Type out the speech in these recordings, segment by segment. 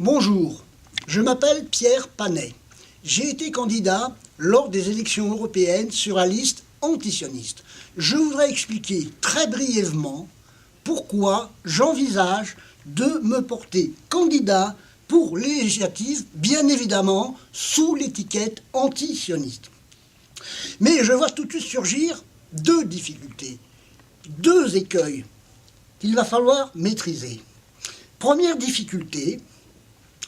Bonjour, je m'appelle Pierre Panet. J'ai été candidat lors des élections européennes sur la liste antisioniste. Je voudrais expliquer très brièvement pourquoi j'envisage de me porter candidat pour les législatives, bien évidemment sous l'étiquette antisioniste. Mais je vois tout de suite surgir deux difficultés, deux écueils qu'il va falloir maîtriser. Première difficulté,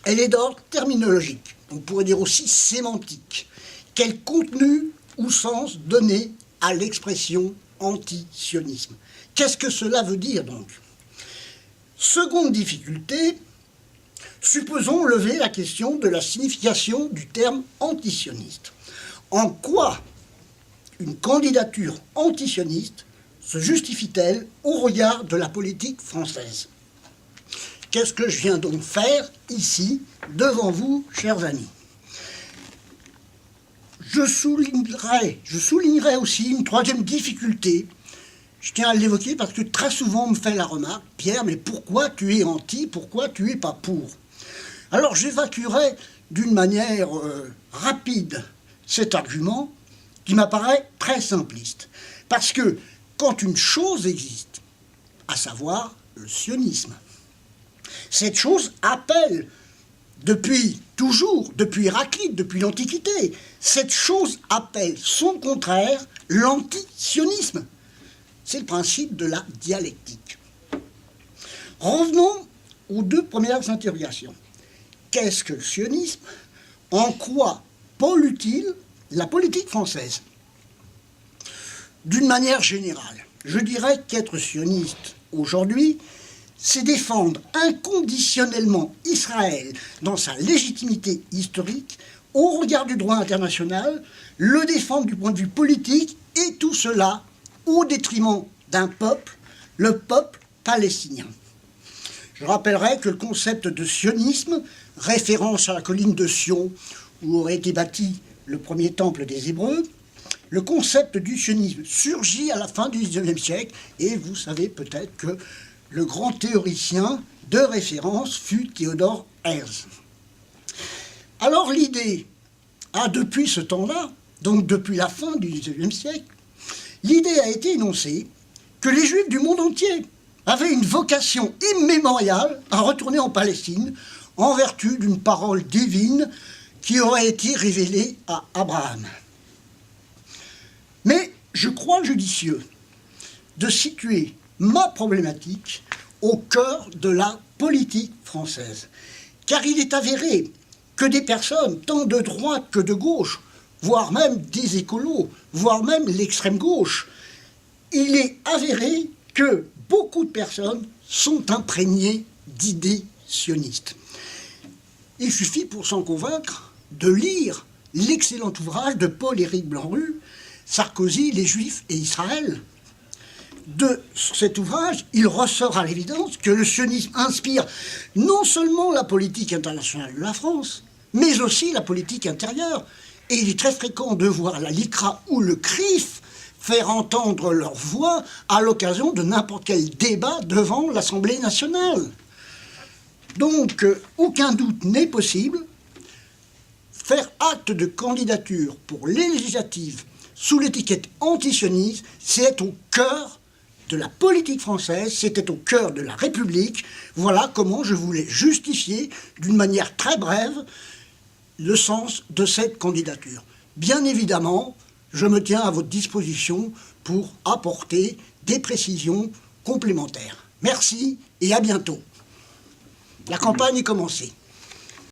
elle est d'ordre terminologique, on pourrait dire aussi sémantique. Quel contenu ou sens donner à l'expression antisionisme? Qu'est-ce que cela veut dire donc? Seconde difficulté, supposons lever la question de la signification du terme antisioniste. En quoi une candidature antisioniste se justifie-t-elle au regard de la politique française? Qu'est-ce que je viens donc faire ici, devant vous, chers amis? Je soulignerai aussi une troisième difficulté. Je tiens à l'évoquer parce que très souvent on me fait la remarque, Pierre, mais pourquoi tu es anti, pourquoi tu n'es pas pour? Alors j'évacuerai d'une manière rapide cet argument qui m'apparaît très simpliste. Parce que quand une chose existe, à savoir le sionisme, cette chose appelle, depuis toujours, depuis Héraclite, depuis l'Antiquité, cette chose appelle son contraire, l'antisionisme. C'est le principe de la dialectique. Revenons aux deux premières interrogations. Qu'est-ce que le sionisme? En quoi pollue-t-il la politique française? D'une manière générale, je dirais qu'être sioniste aujourd'hui, c'est défendre inconditionnellement Israël dans sa légitimité historique au regard du droit international, le défendre du point de vue politique, et tout cela au détriment d'un peuple, le peuple palestinien. Je rappellerai que le concept de sionisme, référence à la colline de Sion où aurait été bâti le premier temple des Hébreux, le concept du sionisme surgit à la fin du XIXe siècle, et vous savez peut-être que le grand théoricien de référence fut Theodor Herzl. Alors l'idée a depuis ce temps-là, donc depuis la fin du XIXe siècle, l'idée a été énoncée que les Juifs du monde entier avaient une vocation immémoriale à retourner en Palestine en vertu d'une parole divine qui aurait été révélée à Abraham. Mais je crois judicieux de situer ma problématique au cœur de la politique française. Car il est avéré que des personnes, tant de droite que de gauche, voire même des écolos, voire même l'extrême gauche, il est avéré que beaucoup de personnes sont imprégnées d'idées sionistes. Il suffit pour s'en convaincre de lire l'excellent ouvrage de Paul-Éric Blanc-Rue, Sarkozy, les Juifs et Israël. De cet ouvrage, il ressort à l'évidence que le sionisme inspire non seulement la politique internationale de la France, mais aussi la politique intérieure. Et il est très fréquent de voir la LICRA ou le CRIF faire entendre leur voix à l'occasion de n'importe quel débat devant l'Assemblée nationale. Donc, aucun doute n'est possible. Faire acte de candidature pour les législatives sous l'étiquette antisioniste, c'est au cœur de la politique française, c'était au cœur de la République. Voilà comment je voulais justifier d'une manière très brève le sens de cette candidature. Bien évidemment, je me tiens à votre disposition pour apporter des précisions complémentaires. Merci et à bientôt. La campagne est commencée.